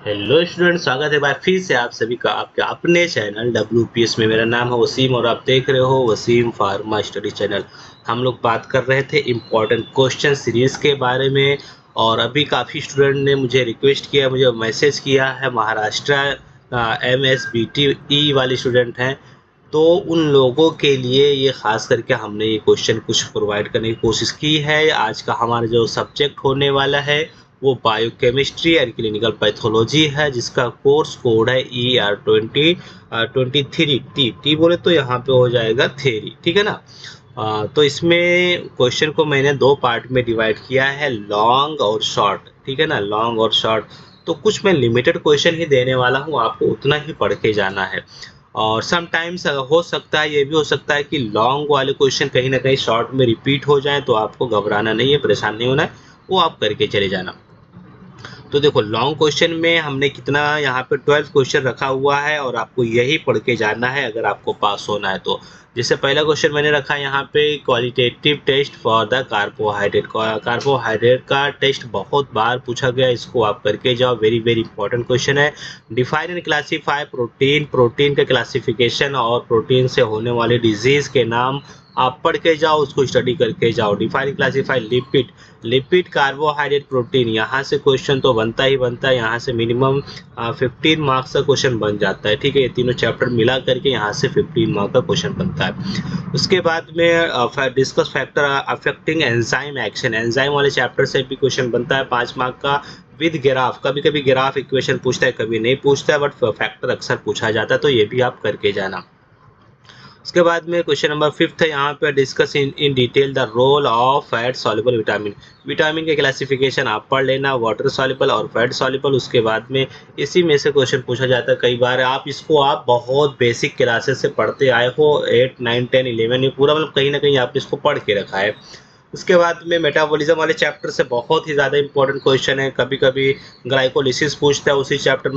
Hello student, स्वागत है भाई फिर से आप सभी का आपके अपने चैनल WPS में। मेरा नाम है वसीम और आप देख रहे हो वसीम फार्मा स्टडी चैनल। हम लोग बात कर रहे थे इम्पोर्टेंट क्वेश्चन सीरीज के बारे में। और अभी काफ़ी स्टूडेंट ने मुझे रिक्वेस्ट किया, मुझे मैसेज किया है। महाराष्ट्र MSBTE वाले स्टूडेंट हैं, तो उन लोगों के लिए ये खास करके हमने ये क्वेश्चन कुछ प्रोवाइड करने की कोशिश की है। आज का हमारा जो सब्जेक्ट होने वाला है वो बायोकेमिस्ट्री एंड क्लिनिकल पैथोलॉजी है, जिसका कोर्स कोड है ER23 टी बोले तो यहाँ पे हो जाएगा थेरी, ठीक है ना। तो इसमें क्वेश्चन को मैंने दो पार्ट में डिवाइड किया है, लॉन्ग और शॉर्ट, ठीक है ना, लॉन्ग और शॉर्ट। तो कुछ मैं लिमिटेड क्वेश्चन ही देने वाला हूँ, आपको उतना ही पढ़ के जाना है। और समटाइम्स हो सकता है, ये भी हो सकता है कि लॉन्ग वाले क्वेश्चन कहीं ना कहीं शॉर्ट में रिपीट हो जाए, तो आपको घबराना नहीं है, परेशान नहीं होना है, वो आप करके चले जाना। तो देखो लॉन्ग क्वेश्चन में हमने कितना यहाँ पे 12 क्वेश्चन रखा हुआ है और आपको यही पढ़ के जाना है अगर आपको पास होना है तो। जैसे पहला क्वेश्चन मैंने रखा है यहाँ पे, qualitative test for the carbohydrate. Carbohydrate का टेस्ट बहुत बार पूछा गया, इसको आप करके जाओ, वेरी वेरी इंपॉर्टेंट क्वेश्चन है। Define and classify protein, protein का क्लासिफिकेशन और प्रोटीन से होने वाले डिजीज के नाम आप पढ़ के जाओ, उसको स्टडी करके जाओ। Define classify lipid, lipid carbohydrate protein, यहाँ से क्वेश्चन तो बनता ही बनता है, यहाँ से मिनिमम 15 मार्क्स का क्वेश्चन बन जाता है, ठीक है। ये तीनों चैप्टर मिला करके यहाँ से 15 मार्क्स का क्वेश्चन बनता है। उसके बाद में discuss factor affecting enzyme action, enzyme वाले चैप्टर से भी क्वेश्चन बनता है 5 मार्क का, विद ग्राफ। कभी कभी ग्राफ इक्वेशन पूछता है, कभी नहीं पूछता है, बट फैक्टर अक्सर पूछा जाता है, तो ये भी आप करके जाना। उसके बाद में क्वेश्चन नंबर 5 है यहाँ पे, discuss in detail the role of fat soluble vitamin. Vitamin के क्लासिफिकेशन आप पढ़ लेना, वाटर सॉल्युबल और फैट सॉल्युबल। उसके बाद में इसी में से क्वेश्चन पूछा जाता है कई बार, इसको आप बहुत बेसिक क्लासेस से पढ़ते आए हो, 8 9 10 11, ये पूरा मतलब कहीं ना कहीं आपने इसको पढ़ के रखा है। उसके बाद में मेटाबॉलिज्म वाले चैप्टर से बहुत ही ज़्यादा इंपॉर्टेंट क्वेश्चन है। कभी कभी ग्लाइकोलिसिस पूछता है उसी चैप्टर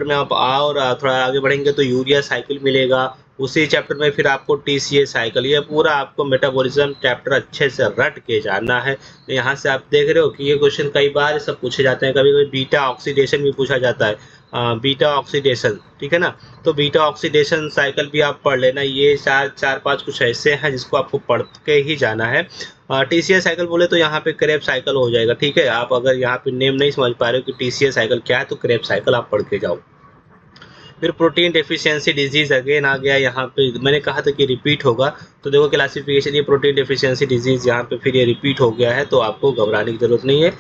में, आप और थोड़ा आगे बढ़ेंगे तो यूरिया साइकिल मिलेगा। उसी चैप्टर में फिर आपको TCA साइकिल, ये पूरा आपको मेटाबॉलिज्म चैप्टर अच्छे से रट के जानना है। तो यहाँ से आप देख रहे हो कि ये क्वेश्चन कई बार सब पूछे जाते हैं। कभी कभी बीटा ऑक्सीडेशन भी पूछा जाता है, बीटा ऑक्सीडेशन, ठीक है ना। तो बीटा ऑक्सीडेशन साइकिल भी आप पढ़ लेना। ये चार पांच कुछ ऐसे हैं जिसको आपको पढ़ के ही जाना है। TCA साइकिल बोले तो यहाँ पे क्रेब साइकिल हो जाएगा, ठीक है। आप अगर यहाँ पे नेम नहीं समझ पा रहे हो कि TCA साइकिल क्या है, तो क्रेब साइकिल आप पढ़ के जाओ। फिर प्रोटीन डेफिशिएंसी डिजीज अगेन आ गया, यहाँ पे मैंने कहा था कि रिपीट होगा, तो देखो क्लासिफिकेशन, ये प्रोटीन डेफिशिएंसी डिजीज यहाँ पे फिर ये रिपीट हो गया है, तो आपको घबराने की जरूरत नहीं है।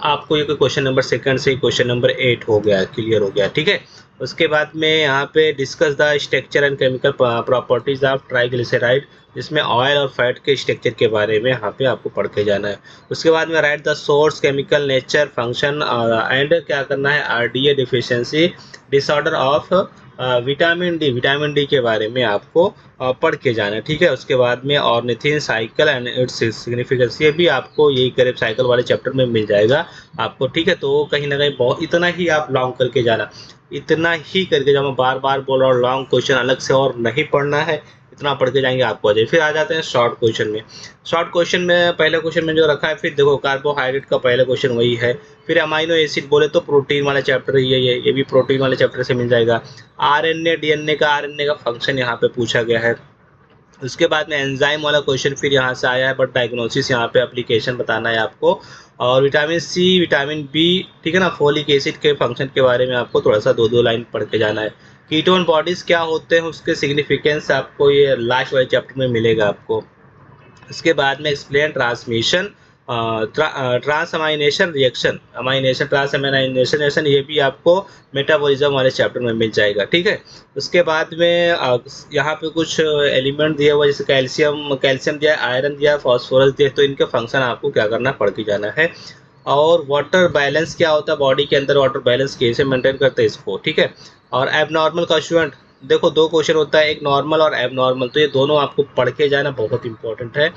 आपको ये क्वेश्चन नंबर सेकंड से क्वेश्चन नंबर 8 हो गया, क्लियर हो गया, ठीक है। उसके बाद में यहाँ पे discuss the structure and chemical properties of triglyceride, जिसमें ऑयल और फैट के स्ट्रक्चर के बारे में यहाँ पे आपको पढ़ के जाना है। उसके बाद में right the source, chemical nature, function and क्या करना है, RDA deficiency disorder of vitamin D के बारे में आपको पढ़ के जाना है, ठीक है। उसके बाद में ornithine cycle and its significance, ये भी आपको यही करेब साइकिल वाले चैप्टर में मिल जाएगा आपको, ठीक है। तो कहीं ना कहीं बहुत इतना ही आप लॉन्ग करके जाना, इतना ही करके जाओ। मैं बार बार बोल रहा हूँ, लॉन्ग क्वेश्चन अलग से और नहीं पढ़ना है, इतना पढ़ के जाएंगे आपको आ जाए। फिर आ जाते हैं शॉर्ट क्वेश्चन में। शॉर्ट क्वेश्चन में पहले क्वेश्चन में जो रखा है, फिर देखो कार्बोहाइड्रेट का पहला क्वेश्चन वही है। फिर अमाइनो एसिड बोले तो प्रोटीन वाला चैप्टर ये भी प्रोटीन वाले चैप्टर से मिल जाएगा। RNA DNA का, RNA का फंक्शन यहाँ पे पूछा गया है। उसके बाद में एंजाइम वाला क्वेश्चन फिर यहाँ से आया है, बट डायग्नोसिस यहाँ पे एप्लीकेशन बताना है आपको। और विटामिन C, विटामिन B, ठीक है ना, फोलिक एसिड के फंक्शन के बारे में आपको थोड़ा सा दो दो लाइन पढ़ के जाना है। कीटोन बॉडीज क्या होते हैं, उसके सिग्निफिकेंस आपको ये लास्ट वाले चैप्टर में मिलेगा आपको। इसके बाद में explain transmission, transamination reaction, amination transamination reaction, ये भी आपको मेटाबॉलिज्म वाले चैप्टर में मिल जाएगा, ठीक है। उसके बाद में यहाँ पे कुछ एलिमेंट दिया हुआ, जैसे कैल्शियम दिया, आयरन दिया, फॉस्फोरस दिया, तो इनके फंक्शन आपको क्या करना, पढ़ के जाना है। और वाटर बैलेंस क्या होता है, बॉडी के अंदर वाटर बैलेंस कैसे मेंटेन करते हैं इसको, ठीक है। और एबनॉर्मल कॉन्स्टिट्यूएंट, देखो दो क्वेश्चन होता है, एक नॉर्मल और एबनॉर्मल, तो ये दोनों आपको पढ़ के जाना, बहुत इंपॉर्टेंट है।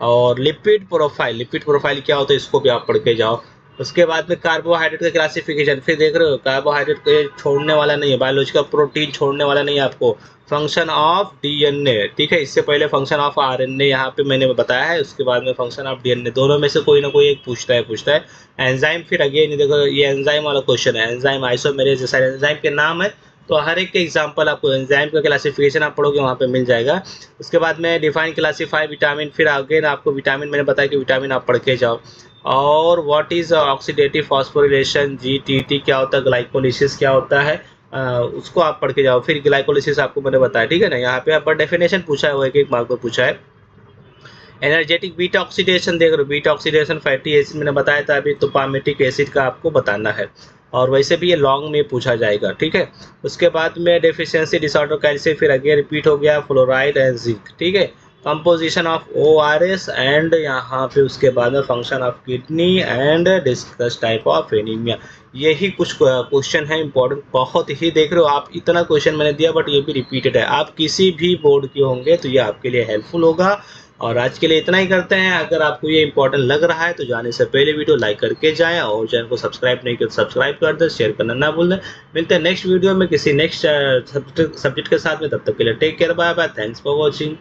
और लिपिड प्रोफाइल, लिपिड प्रोफाइल क्या होता है, इसको भी आप पढ़ के जाओ। उसके बाद में कार्बोहाइड्रेट का क्लासिफिकेशन, फिर देख रहे हो कार्बोहाइड्रेट को छोड़ने वाला नहीं है, बायोलॉजिकल प्रोटीन छोड़ने वाला नहीं है आपको। फंक्शन ऑफ डीएनए, ठीक है, इससे पहले फंक्शन ऑफ आरएनए यहाँ पे मैंने बताया है, उसके बाद में फंक्शन ऑफ डीएनए, दोनों में से कोई ना कोई एक पूछता है। एंजाइम, फिर अगेन देखो ये एंजाइम वाला क्वेश्चन है, एंजाइम आइसोमेरेज जैसा एंजाइम के नाम है, तो हर एक के एग्जांपल आपको एंजाइम का क्लासिफिकेशन आप पढ़ोगे वहाँ पे मिल जाएगा। उसके बाद में डिफाइन क्लासीफाई विटामिन, फिर अगेन आपको विटामिन मैंने बताया कि विटामिन आप पढ़ के जाओ। और what is oxidative phosphorylation, GTT क्या होता है, ग्लाइकोलिसिस क्या होता है, उसको आप पढ़ के जाओ। फिर ग्लाइकोलिसिस आपको मैंने बताया, ठीक है ना, यहाँ पे पर डेफिनेशन पूछा है, वो एक एक मार्क पर पूछा है। एनर्जेटिक बीटा ऑक्सीडेशन देख रहे हो, बीटा ऑक्सीडेशन फैटी एसिड मैंने बताया था अभी, तो पामेटिक एसिड का आपको बताना है, और वैसे भी ये लॉन्ग में पूछा जाएगा, ठीक है। उसके बाद में डेफिशिएंसी डिसऑर्डर कैल्शियम, फिर आगे रिपीट हो गया फ्लोराइड एंड जिंक, ठीक है। कंपोजिशन ऑफ ओआरएस एंड यहाँ पे उसके बाद में function of kidney and discuss type of anaemia. यही कुछ क्वेश्चन है इंपॉर्टेंट, बहुत ही देख रहे हो आप, इतना क्वेश्चन मैंने दिया बट ये भी रिपीटेड है, आप किसी भी बोर्ड के होंगे तो ये आपके लिए हेल्पफुल होगा। और आज के लिए इतना ही करते हैं, अगर आपको ये इंपॉर्टेंट लग रहा है तो जाने से पहले वीडियो लाइक करके जाएं, और चैनल को सब्सक्राइब नहीं किया तो सब्सक्राइब कर दें, शेयर करना ना भूलें। मिलते हैं नेक्स्ट वीडियो में किसी नेक्स्ट सब्जेक्ट के साथ में, तब तक के लिए take care, bye bye, thanks for watching.